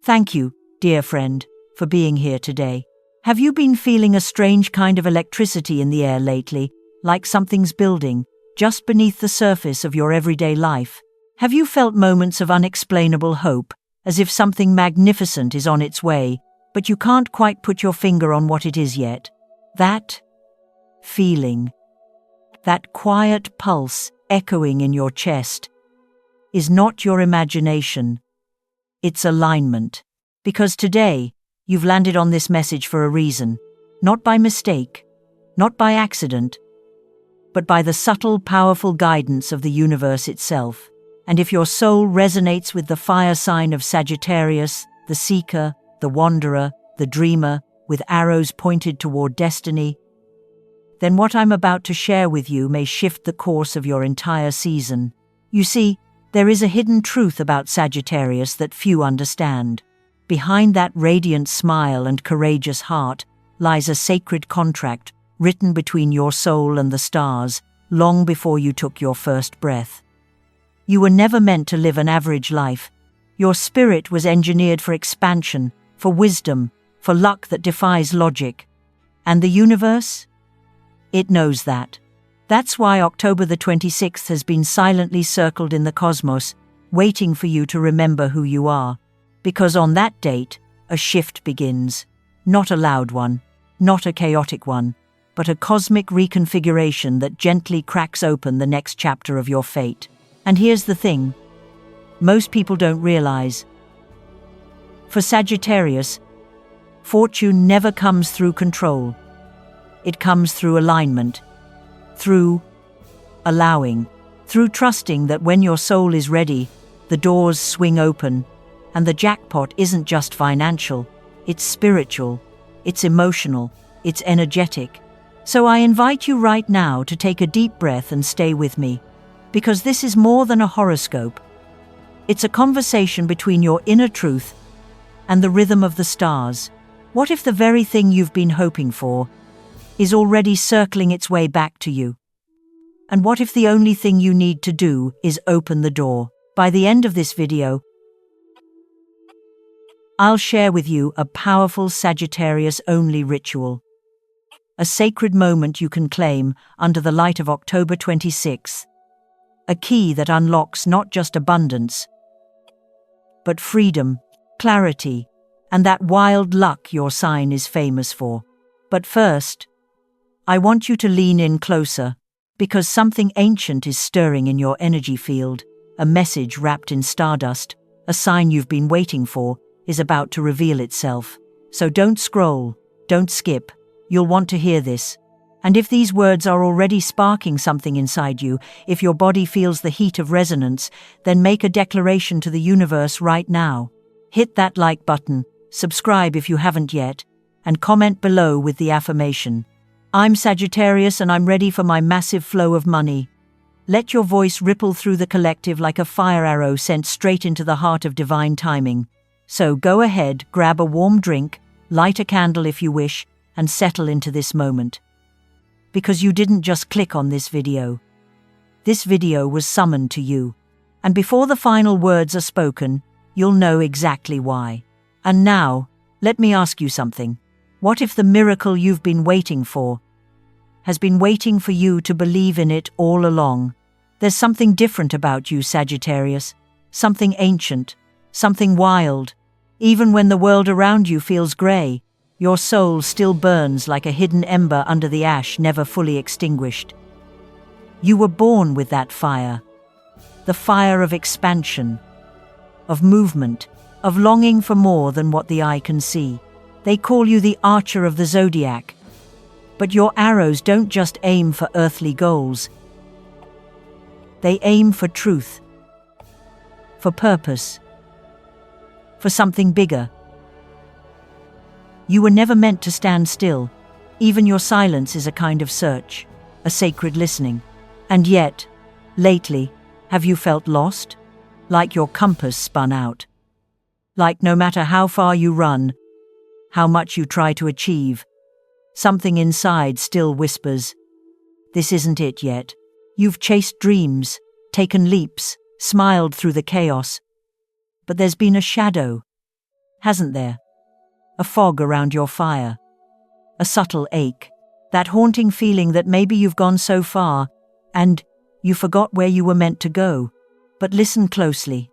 Thank you, dear friend, for being here today. Have you been feeling a strange kind of electricity in the air lately, like something's building, just beneath the surface of your everyday life? Have you felt moments of unexplainable hope, as if something magnificent is on its way, but you can't quite put your finger on what it is yet? That feeling, that quiet pulse echoing in your chest, is not your imagination. It's alignment. Because today, you've landed on this message for a reason, not by mistake, not by accident, but by the subtle, powerful guidance of the universe itself. And if your soul resonates with the fire sign of Sagittarius, the seeker, the wanderer, the dreamer, with arrows pointed toward destiny, then what I'm about to share with you may shift the course of your entire season. You see, there is a hidden truth about Sagittarius that few understand. Behind that radiant smile and courageous heart lies a sacred contract written between your soul and the stars long before you took your first breath. You were never meant to live an average life. Your spirit was engineered for expansion, for wisdom, for luck that defies logic. And the universe? It knows that. That's why October the 26th has been silently circled in the cosmos, waiting for you to remember who you are. Because on that date, a shift begins. Not a loud one, not a chaotic one, but a cosmic reconfiguration that gently cracks open the next chapter of your fate. And here's the thing. Most people don't realize. For Sagittarius, fortune never comes through control. It comes through alignment. Through allowing, through trusting that when your soul is ready, the doors swing open, and the jackpot isn't just financial, it's spiritual, it's emotional, it's energetic. So I invite you right now to take a deep breath and stay with me, because this is more than a horoscope. It's a conversation between your inner truth and the rhythm of the stars. What if the very thing you've been hoping for is already circling its way back to you? And what if the only thing you need to do is open the door? By the end of this video, I'll share with you a powerful Sagittarius-only ritual. A sacred moment you can claim under the light of October 26th. A key that unlocks not just abundance, but freedom, clarity, and that wild luck your sign is famous for. But first, I want you to lean in closer, because something ancient is stirring in your energy field. A message wrapped in stardust, a sign you've been waiting for, is about to reveal itself. So don't scroll, don't skip. You'll want to hear this. And if these words are already sparking something inside you, if your body feels the heat of resonance, then make a declaration to the universe right now. Hit that like button, subscribe if you haven't yet, and comment below with the affirmation. I'm Sagittarius and I'm ready for my massive flow of money. Let your voice ripple through the collective like a fire arrow sent straight into the heart of divine timing. So go ahead, grab a warm drink, light a candle if you wish, and settle into this moment. Because you didn't just click on this video. This video was summoned to you. And before the final words are spoken, you'll know exactly why. And now, let me ask you something. What if the miracle you've been waiting for has been waiting for you to believe in it all along? There's something different about you, Sagittarius. Something ancient, something wild. Even when the world around you feels grey, your soul still burns like a hidden ember under the ash never fully extinguished. You were born with that fire. The fire of expansion, of movement, of longing for more than what the eye can see. They call you the archer of the zodiac. But your arrows don't just aim for earthly goals. They aim for truth, for purpose, for something bigger. You were never meant to stand still. Even your silence is a kind of search, a sacred listening. And yet, lately, have you felt lost? Like your compass spun out? Like no matter how far you run, how much you try to achieve, something inside still whispers, this isn't it yet. You've chased dreams, taken leaps, smiled through the chaos. But there's been a shadow. hasn't there? A fog around your fire. A subtle ache. That haunting feeling that maybe you've gone so far and you forgot where you were meant to go. But listen closely.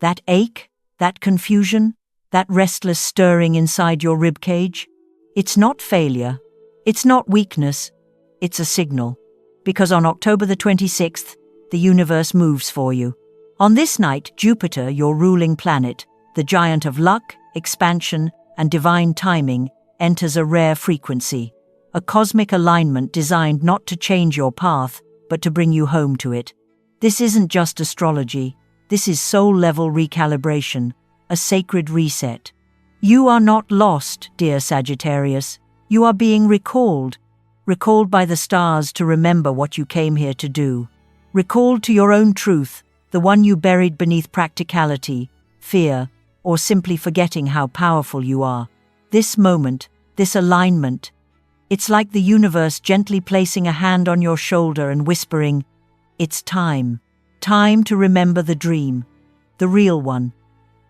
That ache, that confusion, that restless stirring inside your ribcage, it's not failure. It's not weakness. It's a signal. Because on October the 26th, the universe moves for you. On this night, Jupiter, your ruling planet, the giant of luck, expansion, and divine timing, enters a rare frequency. A cosmic alignment designed not to change your path, but to bring you home to it. This isn't just astrology. This is soul-level recalibration, a sacred reset. You are not lost, dear Sagittarius. You are being recalled by the stars to remember what you came here to do. Recalled to your own truth, the one you buried beneath practicality, fear, or simply forgetting how powerful you are. This moment, this alignment, it's like the universe gently placing a hand on your shoulder and whispering, "It's time. Time to remember the dream. The real one.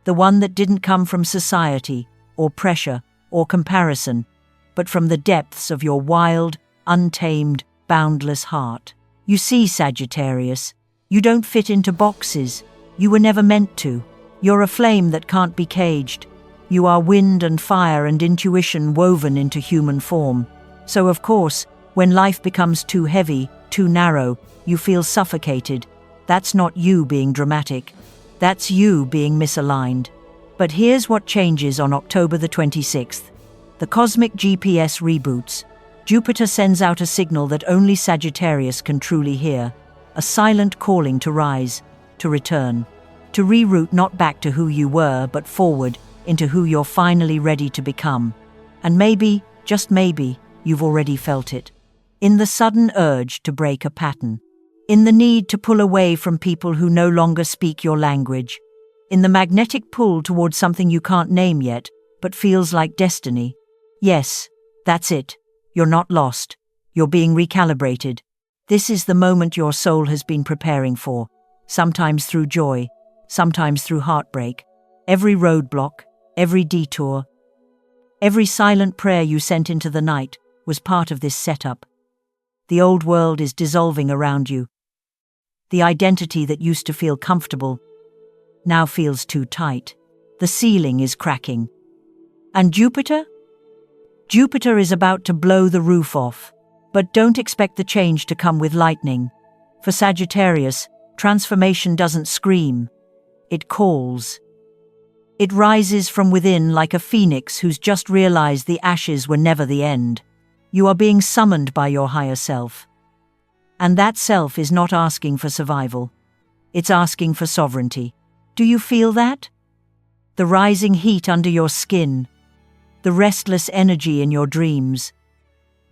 The one that didn't come from society, or pressure, or comparison, but from the depths of your wild, untamed, boundless heart." You see, Sagittarius, you don't fit into boxes. You were never meant to. You're a flame that can't be caged. You are wind and fire and intuition woven into human form. So of course, when life becomes too heavy, too narrow, you feel suffocated. That's not you being dramatic. That's you being misaligned. But here's what changes on October the 26th. The cosmic GPS reboots. Jupiter sends out a signal that only Sagittarius can truly hear. A silent calling to rise, to return. To reroute not back to who you were, but forward into who you're finally ready to become. And maybe, just maybe, you've already felt it. In the sudden urge to break a pattern. In the need to pull away from people who no longer speak your language. In the magnetic pull towards something you can't name yet, but feels like destiny. Yes, that's it. You're not lost. You're being recalibrated. This is the moment your soul has been preparing for. Sometimes through joy, sometimes through heartbreak. Every roadblock, every detour, every silent prayer you sent into the night was part of this setup. The old world is dissolving around you. The identity that used to feel comfortable now feels too tight. The ceiling is cracking. And Jupiter? Jupiter is about to blow the roof off. But don't expect the change to come with lightning. For Sagittarius, transformation doesn't scream. It calls. It rises from within like a phoenix who's just realized the ashes were never the end. You are being summoned by your higher self. And that self is not asking for survival. It's asking for sovereignty. Do you feel that? The rising heat under your skin. The restless energy in your dreams.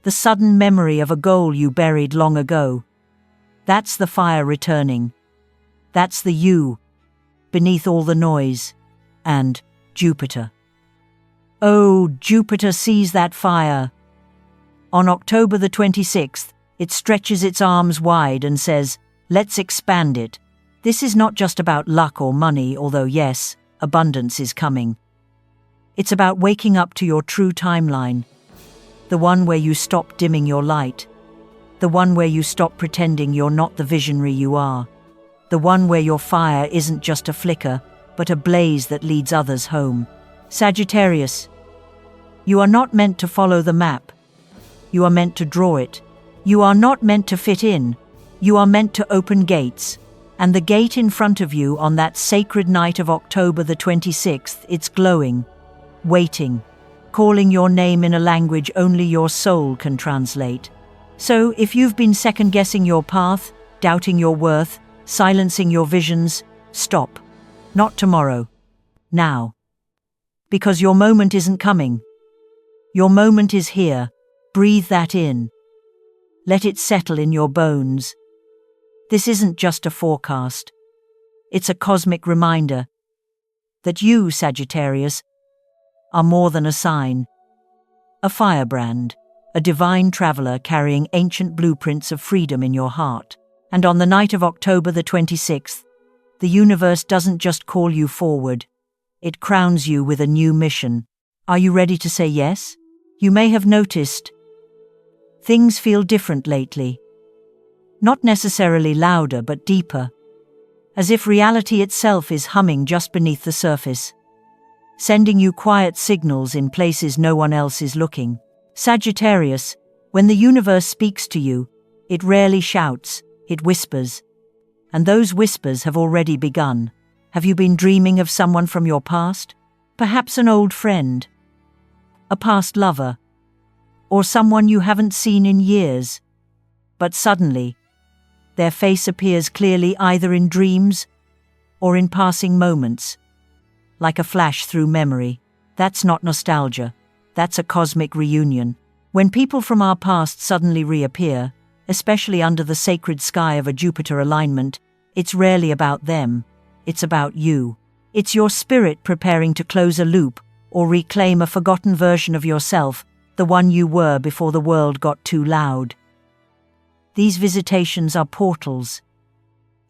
The sudden memory of a goal you buried long ago. That's the fire returning. That's the you, beneath all the noise. And Jupiter. Oh, Jupiter sees that fire. On October the 26th, it stretches its arms wide and says, "Let's expand it." This is not just about luck or money, although yes, abundance is coming. It's about waking up to your true timeline. The one where you stop dimming your light. The one where you stop pretending you're not the visionary you are. The one where your fire isn't just a flicker, but a blaze that leads others home. Sagittarius, you are not meant to follow the map. You are meant to draw it. You are not meant to fit in. You are meant to open gates. And the gate in front of you on that sacred night of October the 26th, it's glowing, waiting, calling your name in a language only your soul can translate. So, if you've been second-guessing your path, doubting your worth, silencing your visions, stop. Not tomorrow. Now. Because your moment isn't coming. Your moment is here. Breathe that in. Let it settle in your bones. This isn't just a forecast. It's a cosmic reminder that you, Sagittarius, are more than a sign. A firebrand, a divine traveler carrying ancient blueprints of freedom in your heart. And on the night of October the 26th, the universe doesn't just call you forward. It crowns you with a new mission. Are you ready to say yes? You may have noticed things feel different lately. Not necessarily louder, but deeper. As if reality itself is humming just beneath the surface, sending you quiet signals in places no one else is looking. Sagittarius, when the universe speaks to you, it rarely shouts, it whispers. And those whispers have already begun. Have you been dreaming of someone from your past? Perhaps an old friend, a past lover, or someone you haven't seen in years. But suddenly, their face appears clearly either in dreams or in passing moments, like a flash through memory. That's not nostalgia, that's a cosmic reunion. When people from our past suddenly reappear, especially under the sacred sky of a Jupiter alignment, it's rarely about them, it's about you. It's your spirit preparing to close a loop or reclaim a forgotten version of yourself, the one you were before the world got too loud. These visitations are portals,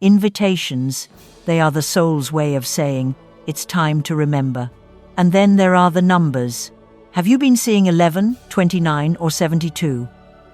invitations. They are the soul's way of saying, it's time to remember. And then there are the numbers. Have you been seeing 11, 29, or 72?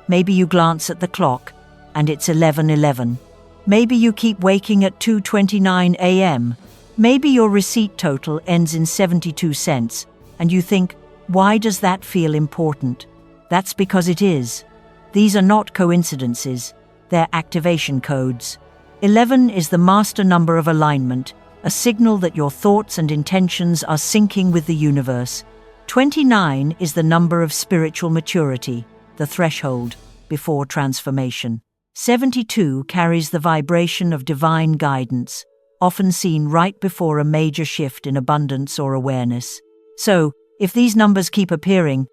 Maybe you glance at the clock, and it's 11:11. Maybe you keep waking at 2:29 a.m. Maybe your receipt total ends in 72 cents, and you think, why does that feel important? That's because it is. These are not coincidences, they're activation codes. 11 is the master number of alignment, a signal that your thoughts and intentions are syncing with the universe. 29 is the number of spiritual maturity, the threshold before transformation. 72 carries the vibration of divine guidance, often seen right before a major shift in abundance or awareness. So, if these numbers keep appearing,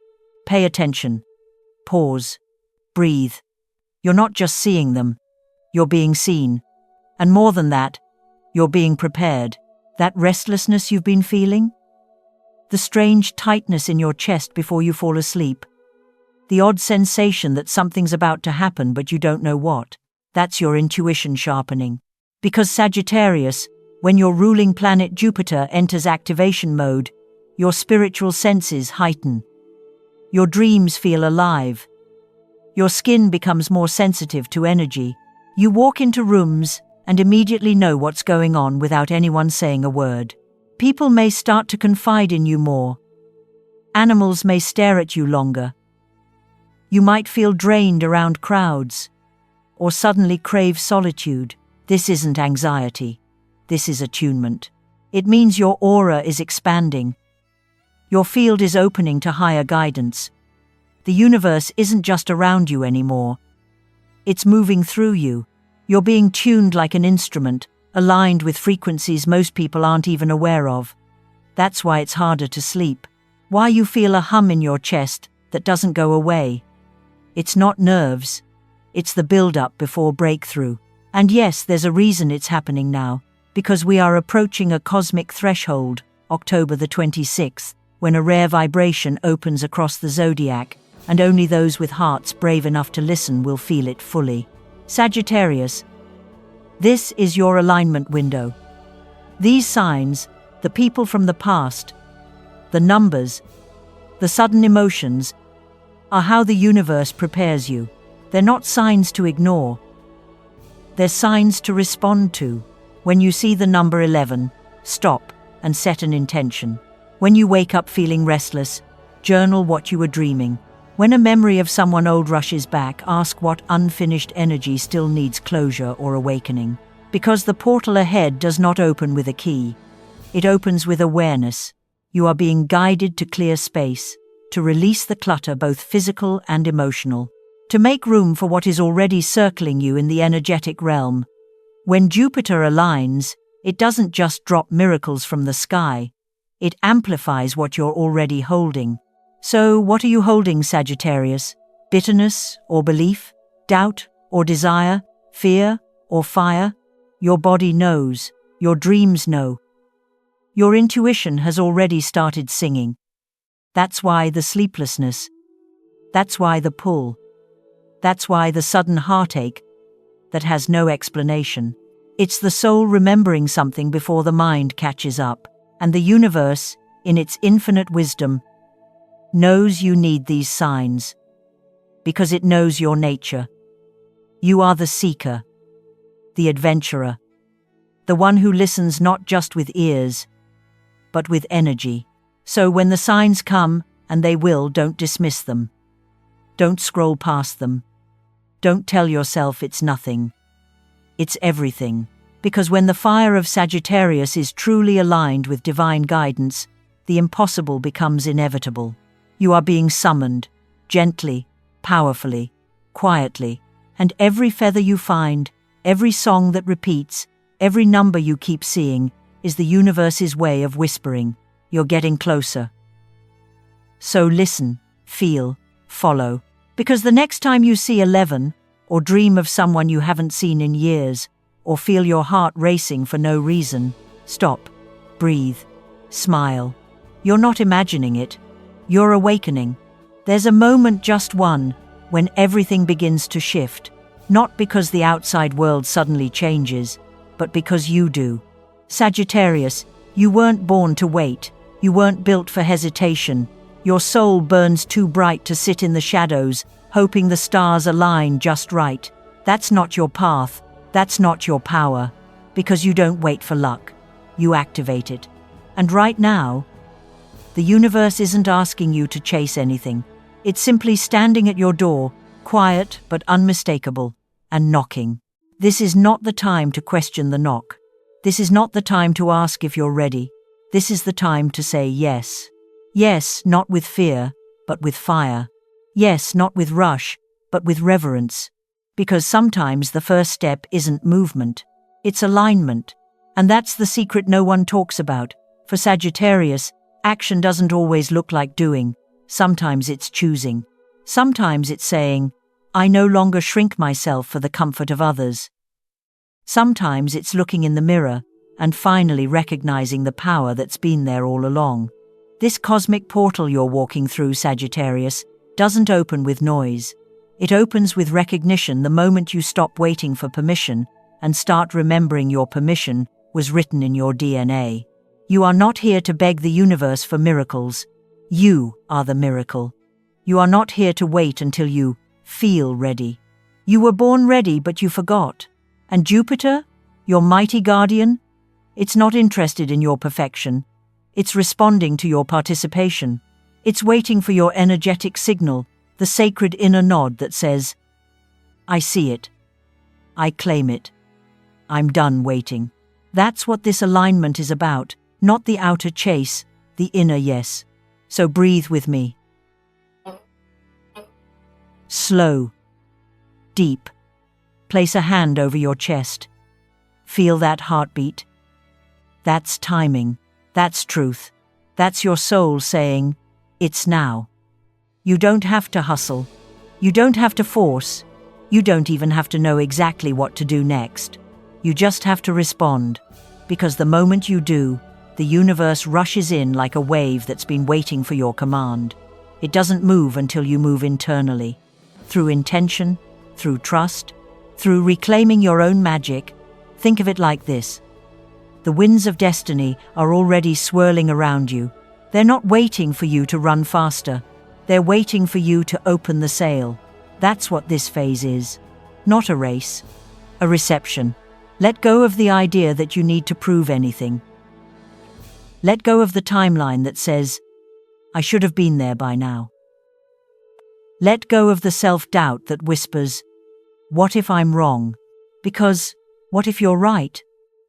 pay attention. Pause. Breathe. You're not just seeing them, you're being seen. And more than that, you're being prepared. That restlessness you've been feeling? The strange tightness in your chest before you fall asleep? The odd sensation that something's about to happen but you don't know what? That's your intuition sharpening. Because Sagittarius, when your ruling planet Jupiter enters activation mode, your spiritual senses heighten. Your dreams feel alive. Your skin becomes more sensitive to energy. You walk into rooms and immediately know what's going on without anyone saying a word. People may start to confide in you more. Animals may stare at you longer. You might feel drained around crowds, or suddenly crave solitude. This isn't anxiety. This is attunement. It means your aura is expanding. Your field is opening to higher guidance. The universe isn't just around you anymore. It's moving through you. You're being tuned like an instrument, aligned with frequencies most people aren't even aware of. That's why it's harder to sleep. Why you feel a hum in your chest that doesn't go away. It's not nerves. It's the build-up before breakthrough. And yes, there's a reason it's happening now. Because we are approaching a cosmic threshold, October the 26th, when a rare vibration opens across the zodiac, and only those with hearts brave enough to listen will feel it fully. Sagittarius, this is your alignment window. These signs, the people from the past, the numbers, the sudden emotions, are how the universe prepares you. They're not signs to ignore. They're signs to respond to. When you see the number 11, stop and set an intention. When you wake up feeling restless, journal what you were dreaming. When a memory of someone old rushes back, ask what unfinished energy still needs closure or awakening. Because the portal ahead does not open with a key. It opens with awareness. You are being guided to clear space, to release the clutter, both physical and emotional, to make room for what is already circling you in the energetic realm. When Jupiter aligns, it doesn't just drop miracles from the sky. It amplifies what you're already holding. So, what are you holding, Sagittarius? Bitterness or belief? Doubt or desire? Fear or fire? Your body knows. Your dreams know. Your intuition has already started singing. That's why the sleeplessness. That's why the pull. That's why the sudden heartache that has no explanation. It's the soul remembering something before the mind catches up. And the universe, in its infinite wisdom, knows you need these signs, because it knows your nature. You are the seeker, the adventurer, the one who listens not just with ears, but with energy. So when the signs come, and they will, don't dismiss them. Don't scroll past them. Don't tell yourself it's nothing. It's everything. Because when the fire of Sagittarius is truly aligned with divine guidance, the impossible becomes inevitable. You are being summoned, gently, powerfully, quietly, and every feather you find, every song that repeats, every number you keep seeing, is the universe's way of whispering, you're getting closer. So listen, feel, follow, because the next time you see 11, or dream of someone you haven't seen in years, or feel your heart racing for no reason, stop, breathe, smile. You're not imagining it, you're awakening. There's a moment, just one, when everything begins to shift, not because the outside world suddenly changes, but because you do. Sagittarius, you weren't born to wait, you weren't built for hesitation. Your soul burns too bright to sit in the shadows, hoping the stars align just right. That's not your path, that's not your power, because you don't wait for luck, you activate it. And right now, the universe isn't asking you to chase anything. It's simply standing at your door, quiet but unmistakable, and knocking. This is not the time to question the knock. This is not the time to ask if you're ready. This is the time to say yes. Yes, not with fear, but with fire. Yes, not with rush, but with reverence. Because sometimes the first step isn't movement, it's alignment. And that's the secret no one talks about. For Sagittarius, action doesn't always look like doing. Sometimes it's choosing. Sometimes it's saying, I no longer shrink myself for the comfort of others. Sometimes it's looking in the mirror and finally recognizing the power that's been there all along. This cosmic portal you're walking through, Sagittarius, doesn't open with noise. It opens with recognition the moment you stop waiting for permission and start remembering your permission was written in your DNA. You are not here to beg the universe for miracles. You are the miracle. You are not here to wait until you feel ready. You were born ready, but you forgot. And Jupiter, your mighty guardian, it's not interested in your perfection. It's responding to your participation. It's waiting for your energetic signal, the sacred inner nod that says, I see it. I claim it. I'm done waiting. That's what this alignment is about, not the outer chase, the inner yes. So breathe with me. Slow. Deep. Place a hand over your chest. Feel that heartbeat. That's timing. That's truth. That's your soul saying, it's now. You don't have to hustle. You don't have to force. You don't even have to know exactly what to do next. You just have to respond. Because the moment you do, the universe rushes in like a wave that's been waiting for your command. It doesn't move until you move internally. Through intention, through trust, through reclaiming your own magic. Think of it like this. The winds of destiny are already swirling around you. They're not waiting for you to run faster. They're waiting for you to open the sail. That's what this phase is. Not a race. A reception. Let go of the idea that you need to prove anything. Let go of the timeline that says, I should have been there by now. Let go of the self-doubt that whispers, what if I'm wrong? Because, what if you're right?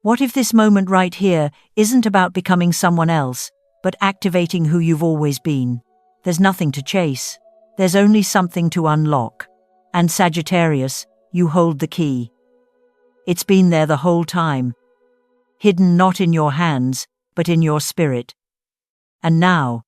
What if this moment right here isn't about becoming someone else, but activating who you've always been? There's nothing to chase. There's only something to unlock. And Sagittarius, you hold the key. It's been there the whole time. Hidden not in your hands, but in your spirit. And now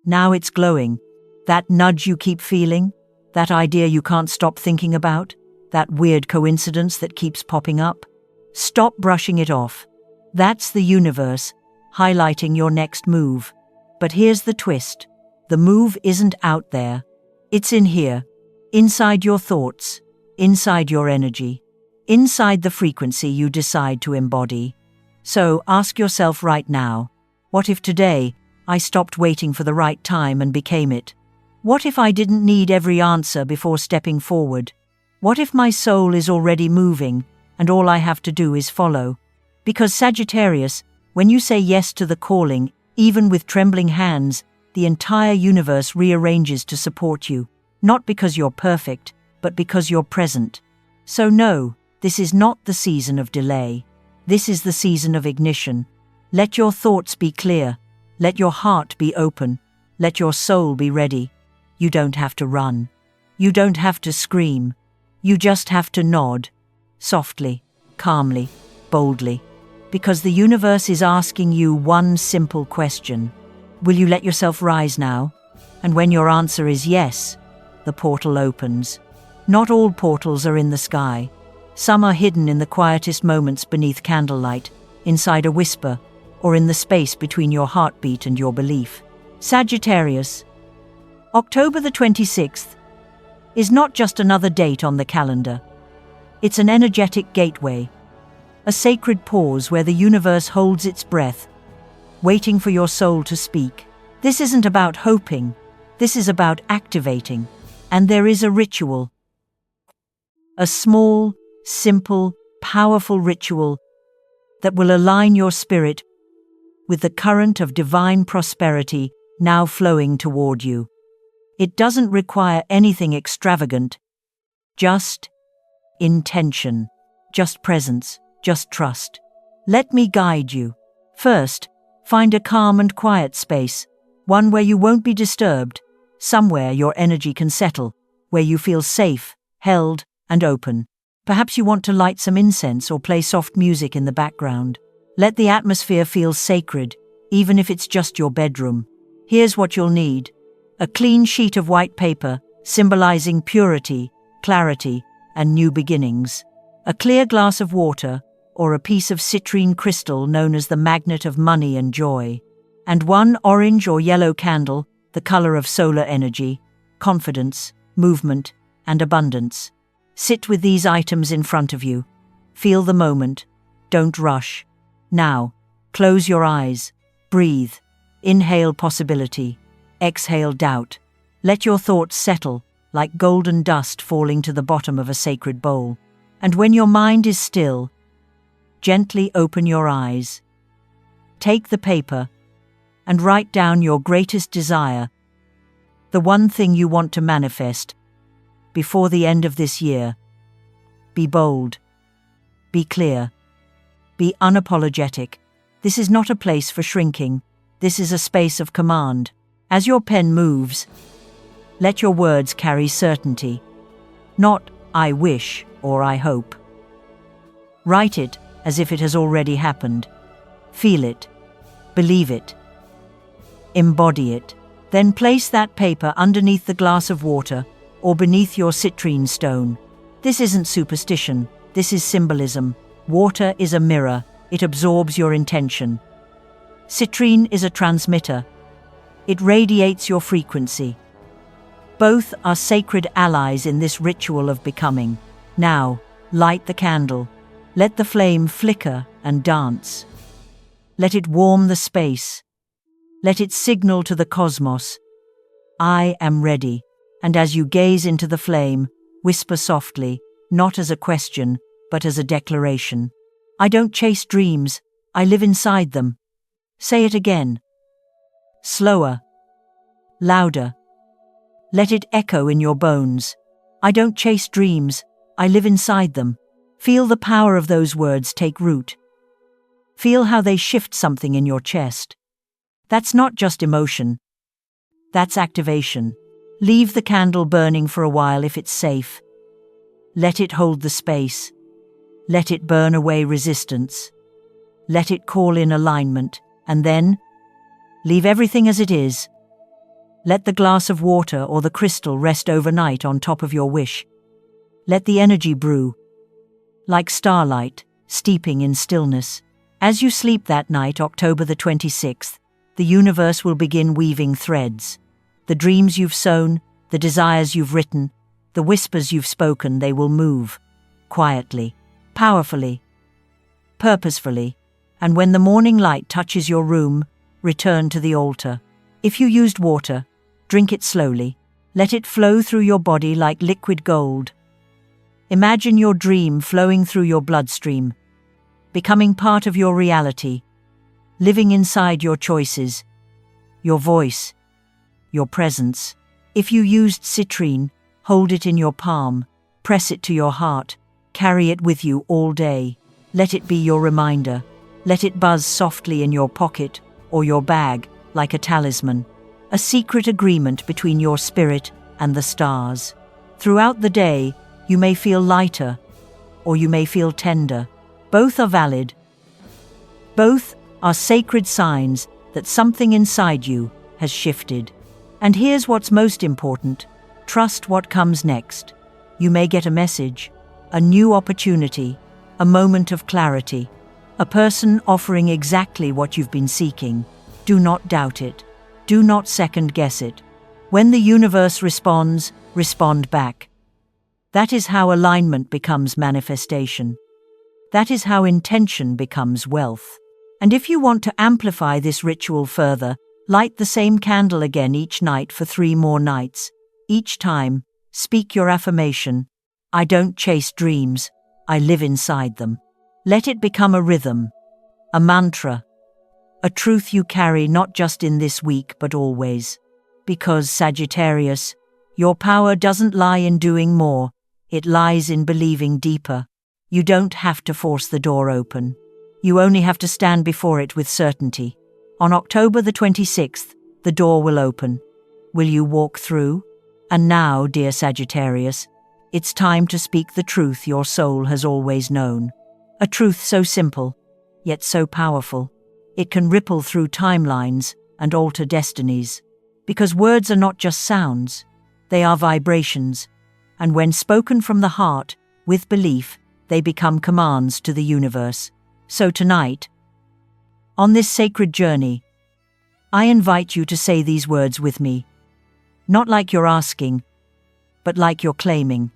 it's glowing. That nudge you keep feeling, that idea you can't stop thinking about, that weird coincidence that keeps popping up. Stop brushing it off. That's the universe, highlighting your next move. But here's the twist. The move isn't out there. It's in here, inside your thoughts, inside your energy, inside the frequency you decide to embody. So ask yourself right now, What if today I stopped waiting for the right time and became it? What if I didn't need every answer before stepping forward? What if my soul is already moving and all I have to do is follow? Because Sagittarius, when you say yes to the calling, even with trembling hands, the entire universe rearranges to support you, not because you're perfect, but because you're present. So no, this is not the season of delay. This is the season of ignition. Let your thoughts be clear. Let your heart be open. Let your soul be ready. You don't have to run. You don't have to scream. You just have to nod. Softly, calmly, boldly. Because the universe is asking you one simple question. Will you let yourself rise now? And when your answer is yes, the portal opens. Not all portals are in the sky. Some are hidden in the quietest moments beneath candlelight, inside a whisper, or in the space between your heartbeat and your belief. Sagittarius, October the 26th is not just another date on the calendar. It's an energetic gateway, a sacred pause where the universe holds its breath, waiting for your soul to speak. This isn't about hoping, this is about activating. And there is a ritual. A small, simple, powerful ritual that will align your spirit with the current of divine prosperity now flowing toward you. It doesn't require anything extravagant, just intention, just presence, just trust. Let me guide you. First, find a calm and quiet space, one where you won't be disturbed, somewhere your energy can settle, where you feel safe, held, and open. Perhaps you want to light some incense or play soft music in the background. Let the atmosphere feel sacred, even if it's just your bedroom. Here's what you'll need: a clean sheet of white paper, symbolizing purity, clarity, and new beginnings. A clear glass of water, or a piece of citrine crystal known as the magnet of money and joy. And one orange or yellow candle, the color of solar energy, confidence, movement, and abundance. Sit with these items in front of you. Feel the moment. Don't rush. Now, close your eyes. Breathe. Inhale possibility. Exhale doubt. Let your thoughts settle, like golden dust falling to the bottom of a sacred bowl. And when your mind is still, gently open your eyes. Take the paper and write down your greatest desire, the one thing you want to manifest before the end of this year. Be bold. Be clear. Be unapologetic. This is not a place for shrinking. This is a space of command. As your pen moves, let your words carry certainty. Not "I wish" or "I hope." Write it as if it has already happened. Feel it. Believe it. Embody it. Then place that paper underneath the glass of water or beneath your citrine stone. This isn't superstition. This is symbolism. Water is a mirror. It absorbs your intention. Citrine is a transmitter. It radiates your frequency. Both are sacred allies in this ritual of becoming. Now, light the candle. Let the flame flicker and dance. Let it warm the space. Let it signal to the cosmos, "I am ready." And as you gaze into the flame, whisper softly, not as a question, but as a declaration. "I don't chase dreams, I live inside them." Say it again. Slower. Louder. Let it echo in your bones. "I don't chase dreams, I live inside them." Feel the power of those words take root. Feel how they shift something in your chest. That's not just emotion. That's activation. Leave the candle burning for a while if it's safe. Let it hold the space. Let it burn away resistance. Let it call in alignment. And then, leave everything as it is. Let the glass of water or the crystal rest overnight on top of your wish. Let the energy brew, like starlight, steeping in stillness. As you sleep that night, October the 26th, the universe will begin weaving threads. The dreams you've sown, the desires you've written, the whispers you've spoken, they will move. Quietly, powerfully, purposefully. And when the morning light touches your room, return to the altar. If you used water, drink it slowly. Let it flow through your body like liquid gold. Imagine your dream flowing through your bloodstream, becoming part of your reality, living inside your choices, your voice, your presence. If you used citrine, hold it in your palm, press it to your heart, carry it with you all day. Let it be your reminder. Let it buzz softly in your pocket or your bag like a talisman, a secret agreement between your spirit and the stars. Throughout the day, you may feel lighter or you may feel tender. Both are valid. Both are sacred signs that something inside you has shifted. And here's what's most important. Trust what comes next. You may get a message, a new opportunity, a moment of clarity, a person offering exactly what you've been seeking. Do not doubt it. Do not second-guess it. When the universe responds, respond back. That is how alignment becomes manifestation. That is how intention becomes wealth. And if you want to amplify this ritual further, light the same candle again each night for 3 more nights. Each time, speak your affirmation. I don't chase dreams, I live inside them. Let it become a rhythm, a mantra, a truth you carry not just in this week but always. Because, Sagittarius, your power doesn't lie in doing more, it lies in believing deeper. You don't have to force the door open. You only have to stand before it with certainty. On October the 26th, the door will open. Will you walk through? And now, dear Sagittarius, it's time to speak the truth your soul has always known. A truth so simple, yet so powerful. It can ripple through timelines and alter destinies. Because words are not just sounds, they are vibrations. And when spoken from the heart, with belief, they become commands to the universe. So tonight, on this sacred journey, I invite you to say these words with me. Not like you're asking, but like you're claiming.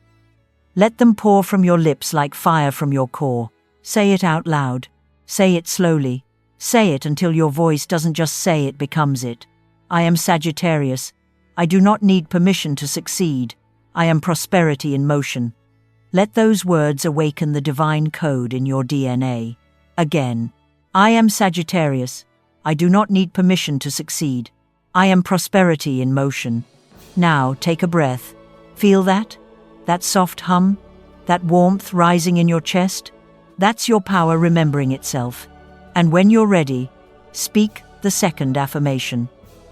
Let them pour from your lips like fire from your core. Say it out loud. Say it slowly. Say it until your voice doesn't just say it becomes it. I am Sagittarius. I do not need permission to succeed. I am prosperity in motion. Let those words awaken the divine code in your DNA. Again, I am Sagittarius. I do not need permission to succeed. I am prosperity in motion. Now, take a breath. Feel that? That soft hum? That warmth rising in your chest? That's your power remembering itself. And when you're ready, speak the second affirmation.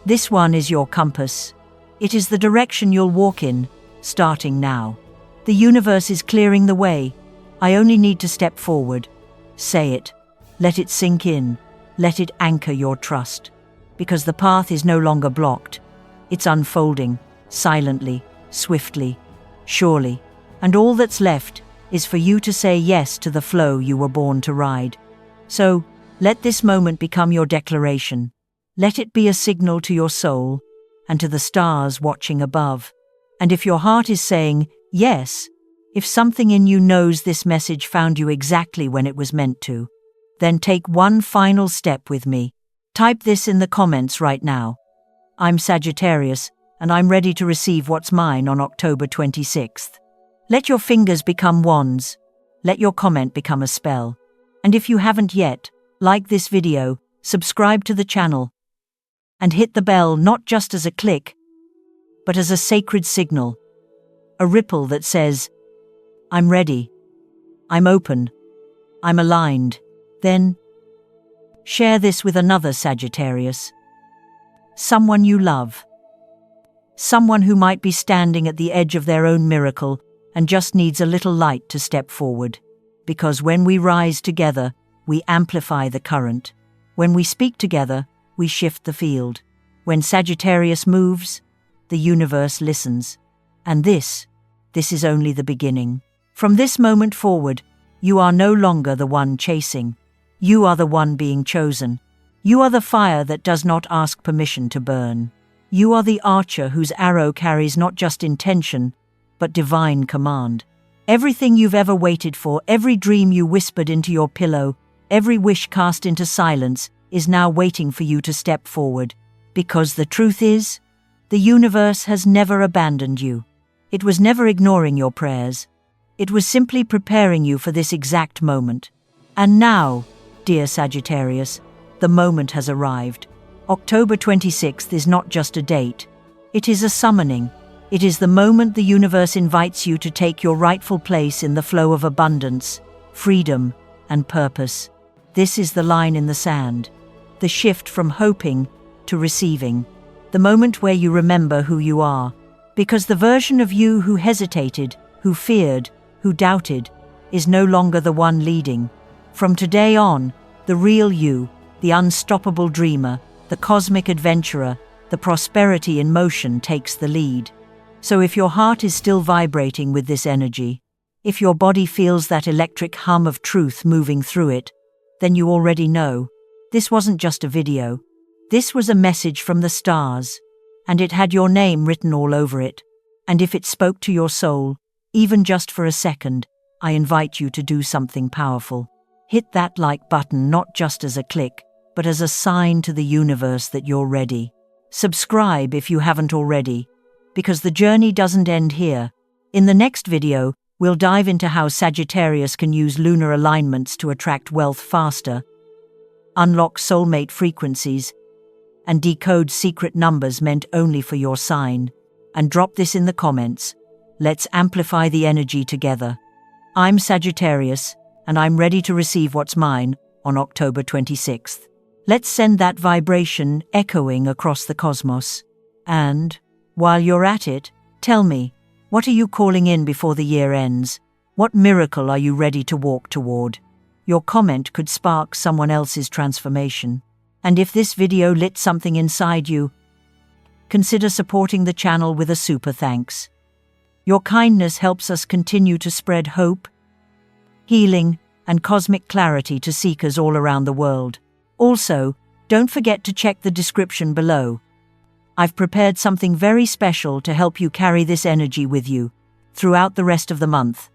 This one is your compass. It is the direction you'll walk in, starting now. The universe is clearing the way. I only need to step forward. Say it. Let it sink in. Let it anchor your trust. Because the path is no longer blocked. It's unfolding, silently, swiftly, surely. And all that's left is for you to say yes to the flow you were born to ride. So, let this moment become your declaration. Let it be a signal to your soul and to the stars watching above. And if your heart is saying, yes, if something in you knows this message found you exactly when it was meant to, then take one final step with me. Type this in the comments right now. I'm Sagittarius, and I'm ready to receive what's mine on October 26th. Let your fingers become wands. Let your comment become a spell. And if you haven't yet, like this video, subscribe to the channel, and hit the bell not just as a click, but as a sacred signal, a ripple that says, I'm ready, I'm open, I'm aligned. Then, share this with another Sagittarius, someone you love, someone who might be standing at the edge of their own miracle and just needs a little light to step forward. Because when we rise together, we amplify the current. When we speak together, we shift the field. When Sagittarius moves, the universe listens. And this is only the beginning. From this moment forward, you are no longer the one chasing. You are the one being chosen. You are the fire that does not ask permission to burn. You are the archer whose arrow carries not just intention, but divine command. Everything you've ever waited for, every dream you whispered into your pillow, every wish cast into silence, is now waiting for you to step forward. Because the truth is, the universe has never abandoned you. It was never ignoring your prayers. It was simply preparing you for this exact moment. And now, dear Sagittarius, the moment has arrived. October 26th is not just a date. It is a summoning. It is the moment the universe invites you to take your rightful place in the flow of abundance, freedom, and purpose. This is the line in the sand. The shift from hoping to receiving. The moment where you remember who you are. Because the version of you who hesitated, who feared, who doubted, is no longer the one leading. From today on, the real you, the unstoppable dreamer, the cosmic adventurer, the prosperity in motion takes the lead. So if your heart is still vibrating with this energy, if your body feels that electric hum of truth moving through it, then you already know. This wasn't just a video. This was a message from the stars, and it had your name written all over it. And if it spoke to your soul, even just for a second, I invite you to do something powerful. Hit that like button not just as a click, but as a sign to the universe that you're ready. Subscribe if you haven't already, because the journey doesn't end here. In the next video, we'll dive into how Sagittarius can use lunar alignments to attract wealth faster, unlock soulmate frequencies, and decode secret numbers meant only for your sign. And drop this in the comments. Let's amplify the energy together. I'm Sagittarius, and I'm ready to receive what's mine on October 26th. Let's send that vibration echoing across the cosmos. And, while you're at it, tell me, what are you calling in before the year ends? What miracle are you ready to walk toward? Your comment could spark someone else's transformation. And if this video lit something inside you, consider supporting the channel with a super thanks. Your kindness helps us continue to spread hope, healing, and cosmic clarity to seekers all around the world. Also, don't forget to check the description below. I've prepared something very special to help you carry this energy with you throughout the rest of the month.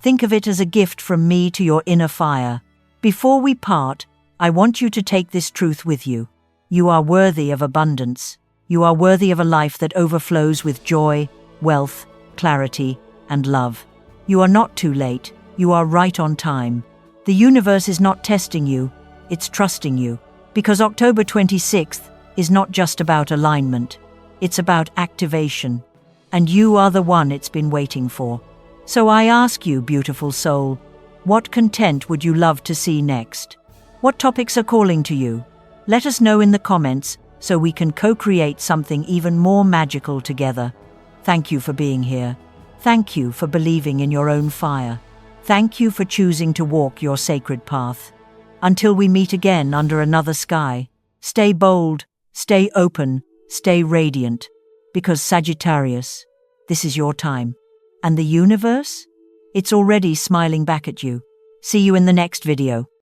Think of it as a gift from me to your inner fire. Before we part, I want you to take this truth with you. You are worthy of abundance. You are worthy of a life that overflows with joy, wealth, clarity, and love. You are not too late. You are right on time. The universe is not testing you, it's trusting you. Because October 26th is not just about alignment, it's about activation. And you are the one it's been waiting for. So I ask you, beautiful soul, what content would you love to see next? What topics are calling to you? Let us know in the comments so we can co-create something even more magical together. Thank you for being here. Thank you for believing in your own fire. Thank you for choosing to walk your sacred path. Until we meet again under another sky, stay bold, stay open, stay radiant. Because Sagittarius, this is your time. And the universe? It's already smiling back at you. See you in the next video.